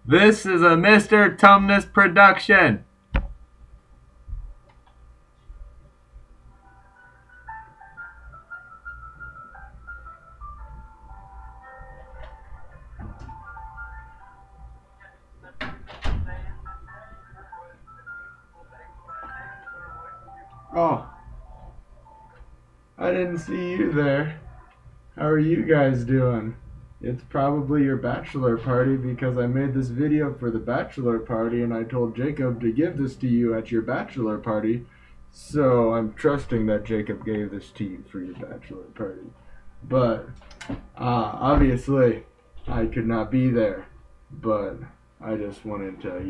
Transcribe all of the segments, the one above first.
This is a Mr. Tumnus production. Oh, I didn't see you there. How are you guys doing? It's probably your bachelor party because I made this video for the bachelor party and I told Jacob to give this to you at your bachelor party. So I'm trusting that Jacob gave this to you for your bachelor party. But obviously I could not be there. But I just wanted to,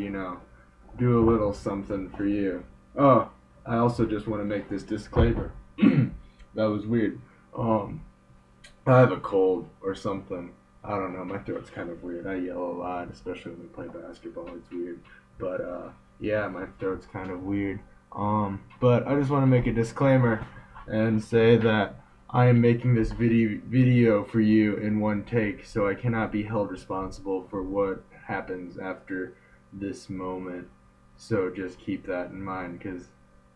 do a little something for you. Oh, I also just want to make this disclaimer. That was weird. I have a cold or something. I don't know. My throat's kind of weird. I yell a lot, especially when we play basketball. It's weird. But yeah, my throat's kind of weird. But I just want to make a disclaimer and say that I am making this video for you in one take, so I cannot be held responsible for what happens after this moment. So just keep that in mind, because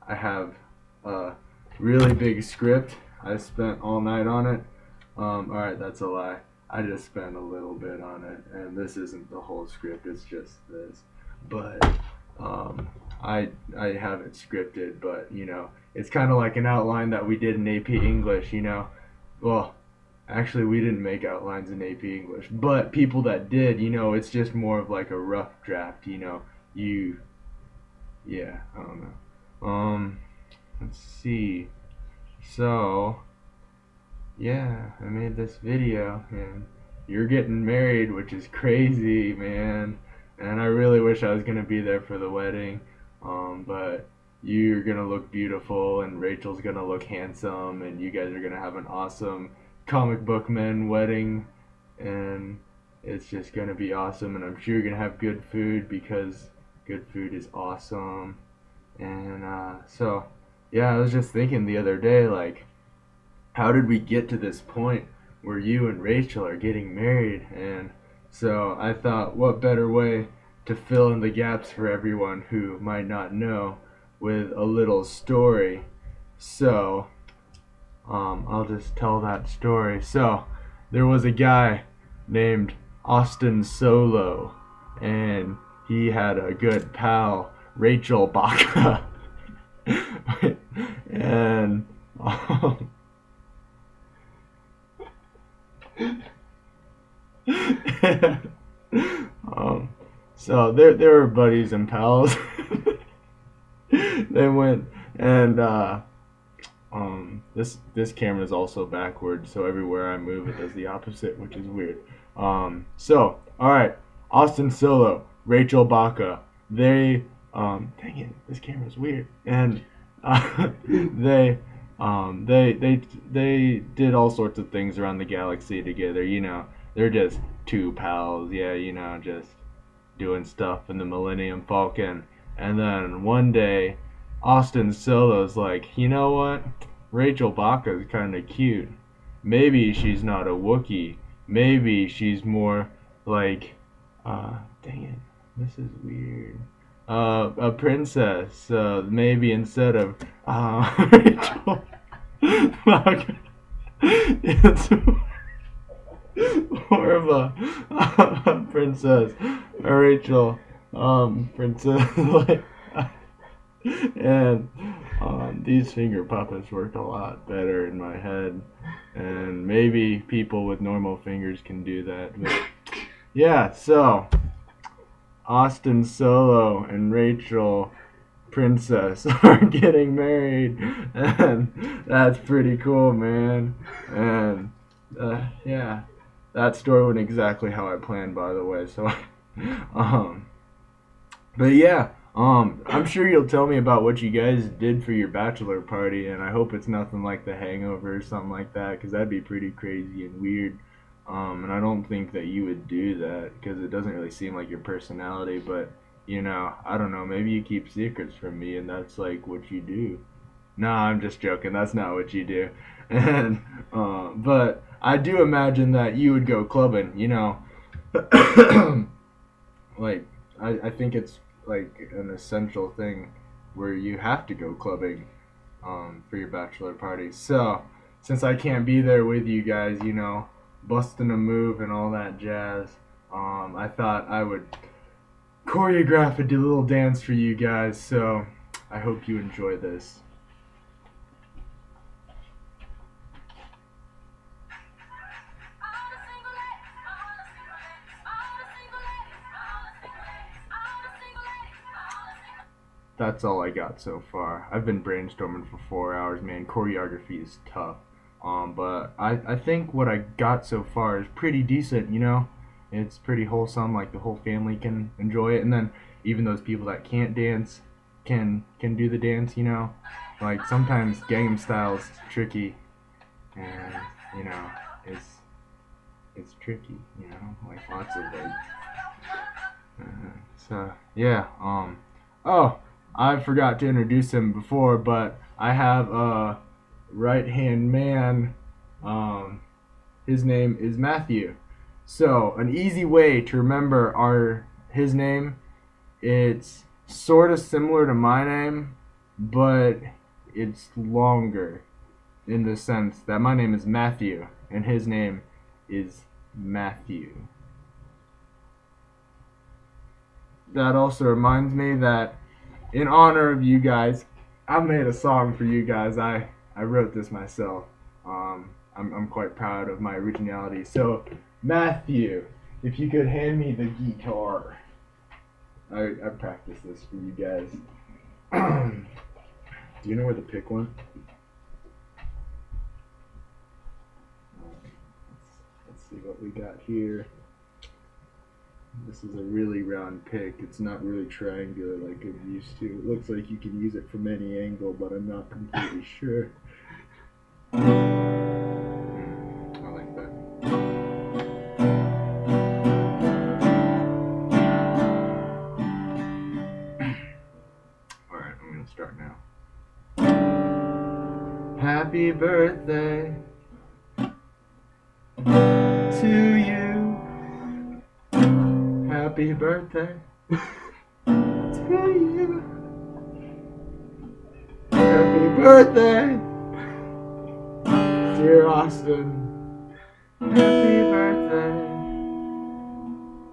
I have a really big script. I spent all night on it. Alright, that's a lie. I just spent a little bit on it, and this isn't the whole script, it's just this. But, I have it scripted, but, it's kind of like an outline that we did in AP English, Well, actually, we didn't make outlines in AP English, but people that did, it's just more of like a rough draft, yeah, I don't know. Let's see. So, yeah, I made this video, and you're getting married, which is crazy, man. And I really wish I was gonna be there for the wedding, but you're gonna look beautiful, and Rachel's gonna look handsome, and you guys are gonna have an awesome comic book man wedding, and it's just gonna be awesome. And I'm sure you're gonna have good food because good food is awesome. And so, yeah, I was just thinking the other day, like, how did we get to this point where you and Rachel are getting married? And so I thought, what better way to fill in the gaps for everyone who might not know with a little story. So I'll just tell that story. So there was a guy named Austin Solo, and he had a good pal, Rachel Baca. And so they were buddies and pals. They went and this camera is also backwards, so everywhere I move it does the opposite, which is weird. So all right, Austin Solo, Rachel Baca, they dang it, this camera's weird, and they did all sorts of things around the galaxy together. They're just two pals, yeah, just doing stuff in the Millennium Falcon. And then one day, Austin Solo's like, you know what? Rachel Baca's kind of cute. Maybe she's not a Wookiee. Maybe she's more like, dang it, this is weird. A princess. Maybe instead of Rachel Baca, it's more of a princess. A Rachel princess. And these finger puppets worked a lot better in my head, and maybe people with normal fingers can do that. But yeah, so Austin Solo and Rachel Princess are getting married, and that's pretty cool, man. And yeah, that story went exactly how I planned, by the way. So but yeah, I'm sure you'll tell me about what you guys did for your bachelor party, and I hope it's nothing like The Hangover or something like that, because that'd be pretty crazy and weird. And I don't think that you would do that, because it doesn't really seem like your personality, but, I don't know, maybe you keep secrets from me, and that's, like, what you do. No, I'm just joking, that's not what you do. And, but I do imagine that you would go clubbing, like I think it's like an essential thing where you have to go clubbing for your bachelor party. So since I can't be there with you guys, you know, busting a move and all that jazz, I thought I would choreograph a little dance for you guys. So I hope you enjoy this. That's all I got so far. I've been brainstorming for 4 hours, man. Choreography is tough. But I think what I got so far is pretty decent, you know? It's pretty wholesome, like the whole family can enjoy it. And then even those people that can't dance can do the dance, you know? Like sometimes Gangnam Style's tricky and, you know, it's tricky, you know? Like lots of like so yeah, oh, I forgot to introduce him before, but I have a right-hand man. His name is Matthew. So an easy way to remember his name, it's sort of similar to my name, but it's longer in the sense that my name is Matthew and his name is Matthew. That also reminds me that in honor of you guys, I made a song for you guys. I wrote this myself. I'm quite proud of my originality. So, Matthew, if you could hand me the guitar. I practiced this for you guys. Do you know where the pick went? Let's see what we got here. This is a really round pick. It's not really triangular like I'm used to. It looks like you can use it from any angle, but I'm not completely sure. I like that. Alright, I'm gonna start now. Happy birthday to you. Happy birthday to you. Happy birthday, dear Austin. Happy birthday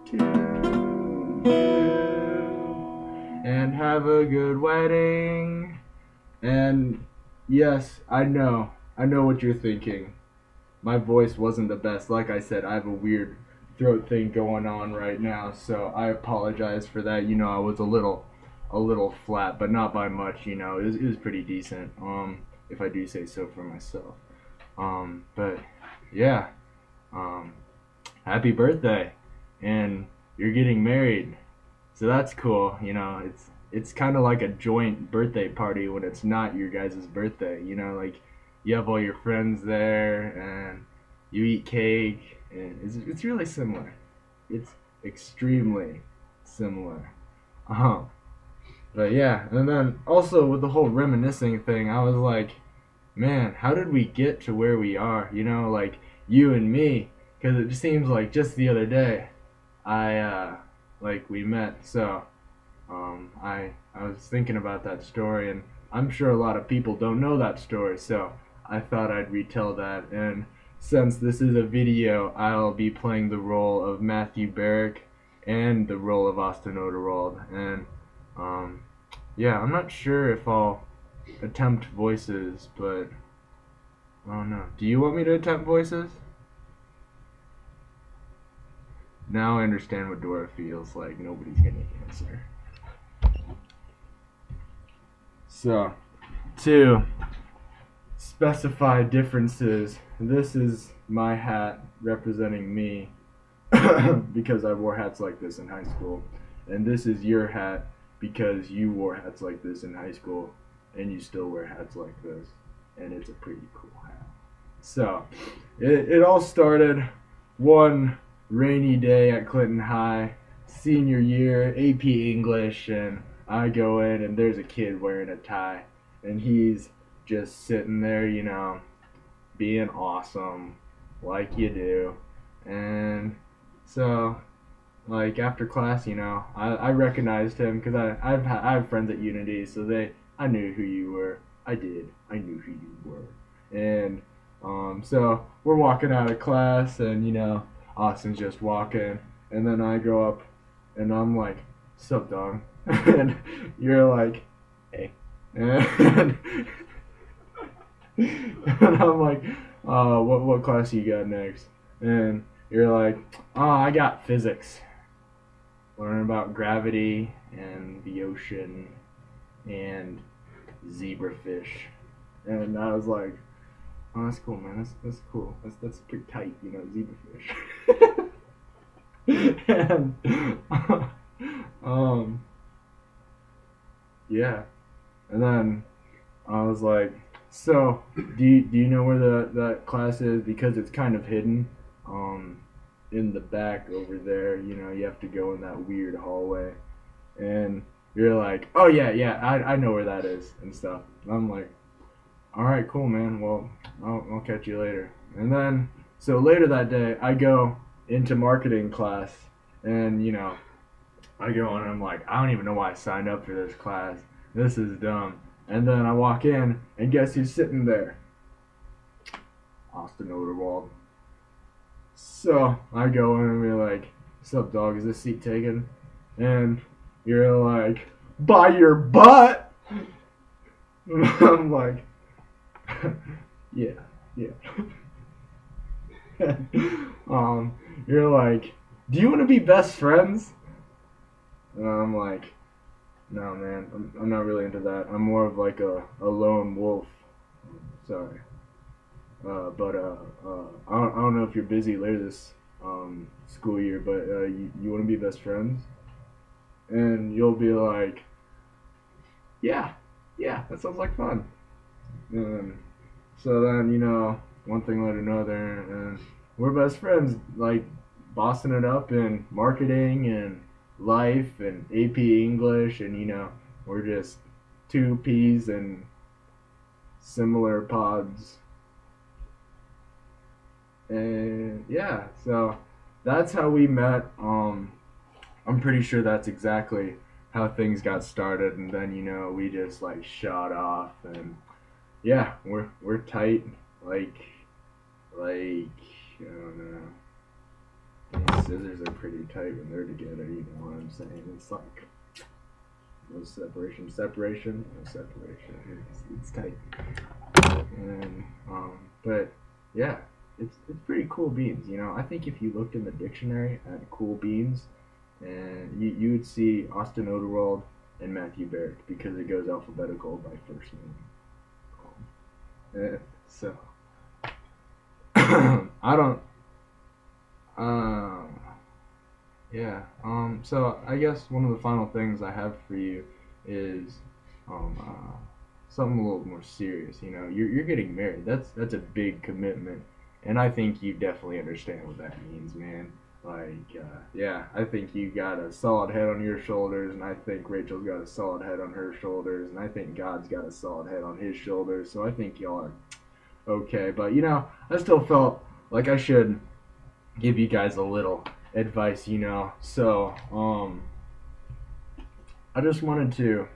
to you. And have a good wedding. And yes, I know what you're thinking. My voice wasn't the best. Like I said, I have a weird throat thing going on right now, so I apologize for that. You know, I was a little flat, but not by much. You know, it was pretty decent. If I do say so for myself. But yeah, happy birthday, and you're getting married, so that's cool. You know, it's kind of like a joint birthday party when it's not your guys' birthday. You know, like you have all your friends there, and you eat cake. And it's really similar. It's extremely similar. But yeah, and then also with the whole reminiscing thing, I was like, man, how did we get to where we are? You know, like you and me, because it seems like just the other day, we met. So, I was thinking about that story, and I'm sure a lot of people don't know that story. So I thought I'd retell that. And since this is a video, I'll be playing the role of Matthew Barrick and the role of Austin Oderwald. And yeah, I'm not sure if I'll attempt voices, but I don't know. Do you want me to attempt voices? Now I understand what Dora feels like. Nobody's gonna answer. So, to specify differences, this is my hat representing me because I wore hats like this in high school, and this is your hat because you wore hats like this in high school and you still wear hats like this, and it's a pretty cool hat. So it all started one rainy day at Clinton High, senior year, AP English, and I go in and there's a kid wearing a tie, and he's just sitting there, you know, being awesome like you do. And so like after class, I recognized him because I have friends at Unity, so I knew who you were. I knew who you were, and so we're walking out of class, and Austin's just walking, and then I go up, and I'm like, "Sup, dog?" And you're like, "Hey," and, and I'm like, what class you got next?" And you're like, "Oh, I got physics. Learn about gravity and the ocean and zebrafish." And I was like, "Oh, that's cool, man. That's cool. That's pretty tight, zebrafish." And um, yeah. And then I was like, "So, do you know where that class is? Because it's kind of hidden, in the back over there. You have to go in that weird hallway." And you're like, "Oh yeah, yeah, I know where that is and stuff." And I'm like, "All right, cool, man. Well, I'll catch you later." And then so later that day, I go into marketing class, and I go and I'm like, "I don't even know why I signed up for this class. This is dumb." And then I walk in, and guess who's sitting there? Austin Oderwald. So I go in and be like, "What's up, dog? Is this seat taken?" And you're like, "By your butt." And I'm like, "Yeah, yeah." You're like, "Do you want to be best friends?" And I'm like, "No, man, I'm not really into that. I'm more of like a lone wolf." Sorry. But I don't know if you're busy later this school year, but you want to be best friends? And you'll be like, "Yeah, yeah, that sounds like fun." And so then, one thing led to another, and we're best friends, like bossing it up in marketing and life and AP English, and we're just two peas and similar pods. And yeah, so that's how we met. I'm pretty sure that's exactly how things got started, and then we just like shot off, and yeah, we're tight, like I don't know. These scissors are pretty tight when they're together. You know what I'm saying? It's like no separation, no separation. It's tight, and but yeah, it's pretty cool beans. I think if you looked in the dictionary at cool beans, and you would see Austin Oderwald and Matthew Barrett because it goes alphabetical by first name. So I don't. Uh, yeah. So I guess one of the final things I have for you is something a little more serious. You're getting married. That's a big commitment, and I think you definitely understand what that means, man. Like, yeah, I think you got a solid head on your shoulders, and I think Rachel's got a solid head on her shoulders, and I think God's got a solid head on his shoulders. So I think y'all are okay. But I still felt like I should give you guys a little advice. So I just wanted to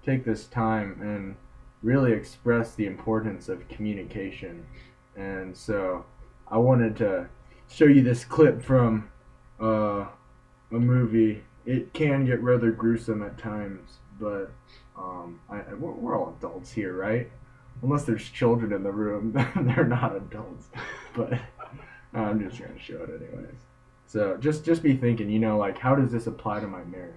take this time and really express the importance of communication. And so I wanted to show you this clip from a movie. It can get rather gruesome at times, but we're all adults here, right? Unless there's children in the room, they're not adults. But I'm just going to show it anyways. So just be thinking, like, how does this apply to my marriage?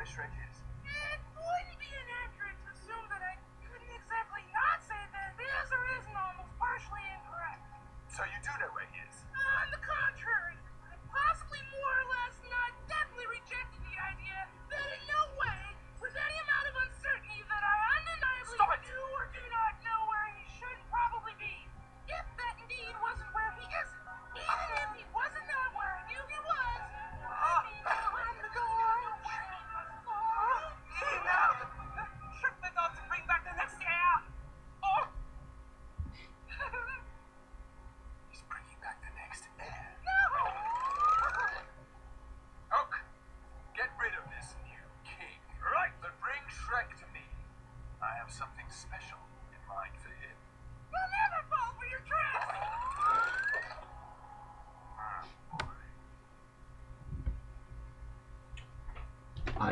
Shrek is. It wouldn't be inaccurate to assume that I couldn't exactly not say that the answer is almost partially incorrect. So you do know where he is?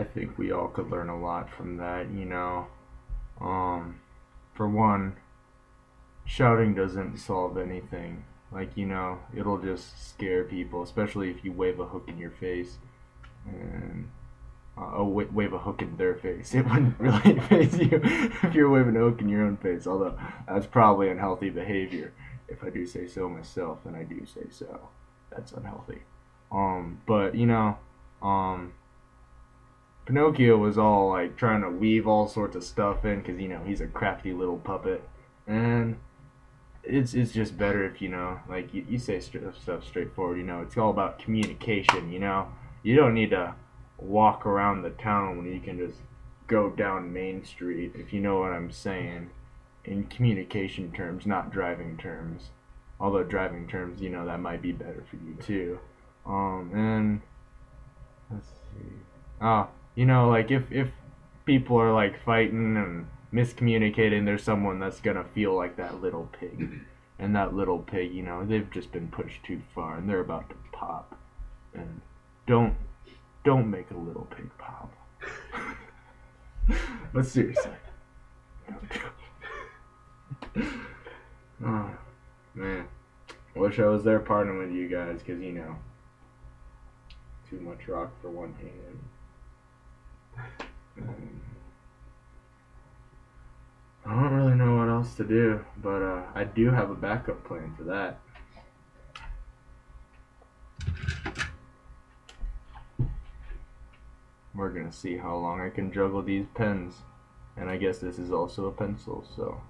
I think we all could learn a lot from that, you know. For one, shouting doesn't solve anything. Like, you know, it'll just scare people, especially if you wave a hook in your face. And wave a hook in their face. It wouldn't really face you if you're waving a hook in your own face, although that's probably unhealthy behavior. If I do say so myself, and I do say so, that's unhealthy. But, you know, Pinocchio was all like trying to weave all sorts of stuff in because, you know, he's a crafty little puppet, and it's just better if, you know, like you say stuff straightforward. You know, it's all about communication. You know, you don't need to walk around the town when you can just go down Main Street, if you know what I'm saying, in communication terms, not driving terms. Although driving terms, you know, that might be better for you too. And let's see. You know, like if people are like fighting and miscommunicating, there's someone that's gonna feel like that little pig. And that little pig, you know, they've just been pushed too far and they're about to pop. And don't make a little pig pop. But seriously. Oh, man. Wish I was there partying with you guys, because, you know, too much rock for one hand. I don't really know what else to do, but I do have a backup plan for that. We're gonna see how long I can juggle these pens, and I guess this is also a pencil, so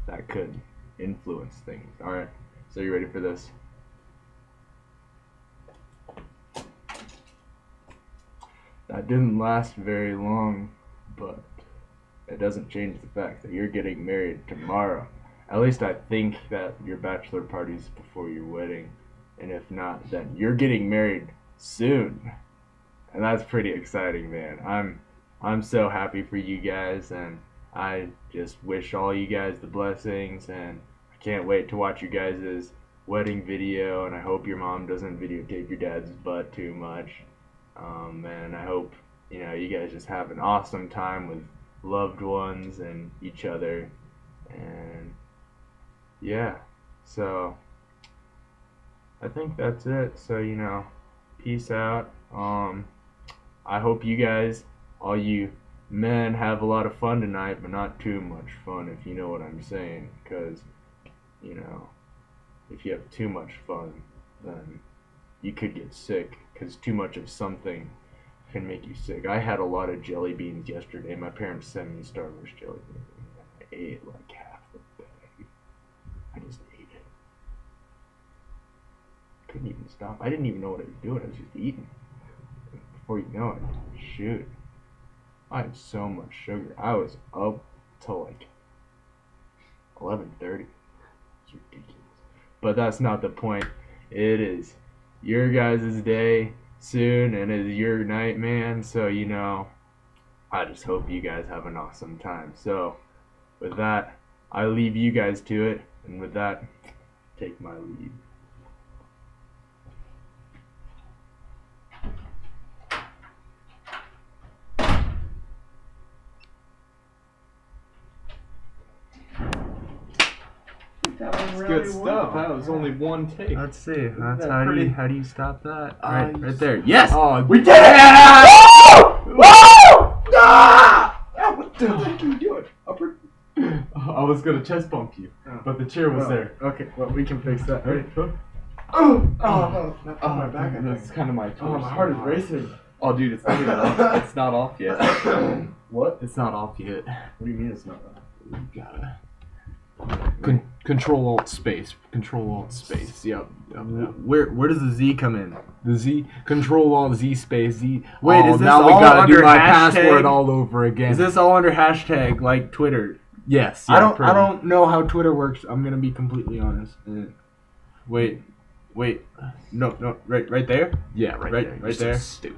that could influence things. Alright, so you ready for this? That didn't last very long, but it doesn't change the fact that you're getting married tomorrow. At least I think that your bachelor party's before your wedding, and if not, then you're getting married soon. And that's pretty exciting, man. I'm so happy for you guys, and I just wish all you guys the blessings, and I can't wait to watch you guys' wedding video, and I hope your mom doesn't videotape your dad's butt too much. And I hope, you know, you guys just have an awesome time with loved ones and each other. And yeah, so I think that's it. So, you know, peace out. I hope you guys, all you men, have a lot of fun tonight, but not too much fun, if you know what I'm saying. Because, you know, if you have too much fun, then you could get sick, because too much of something can make you sick. I had a lot of jelly beans yesterday. My parents sent me Star Wars jelly beans. I ate like half the bag. I just ate it. Couldn't even stop. I didn't even know what I was doing. I was just eating. Before you know it, shoot, I had so much sugar. I was up till like 11:30. It's ridiculous. But that's not the point. It is your guys' day soon, and it is your night, man. So, you know, I just hope you guys have an awesome time. So, with that, I leave you guys to it, and with that, take my leave. That was It's really good stuff. well. That was only one take. Let's see. That's that how pretty? do you stop that? Right there. Yes! Oh, We did it! Woo! Woo! Ah! What the heck are you doing? Upward? I was gonna chest bump you, but the chair was there. Okay, well, we can fix that. Ready? Oh, my back. That's kind of my torso. Oh, my heart is racing. Oh, dude, it's not even off. It's not off yet. What? It's not off yet. What do you mean it's not? You gotta Control Alt Space. Control Alt Space. Yep. Where does the Z come in? The Z. Control Alt Z Space Z. Wait, oh, is this now all we gotta under do my hashtag? password all over again? Is this all under hashtag like Twitter? Yes. I Yeah, don't know how Twitter works. I'm gonna be completely honest. Wait. No, right there. Yeah, Right there. there. You're so stupid.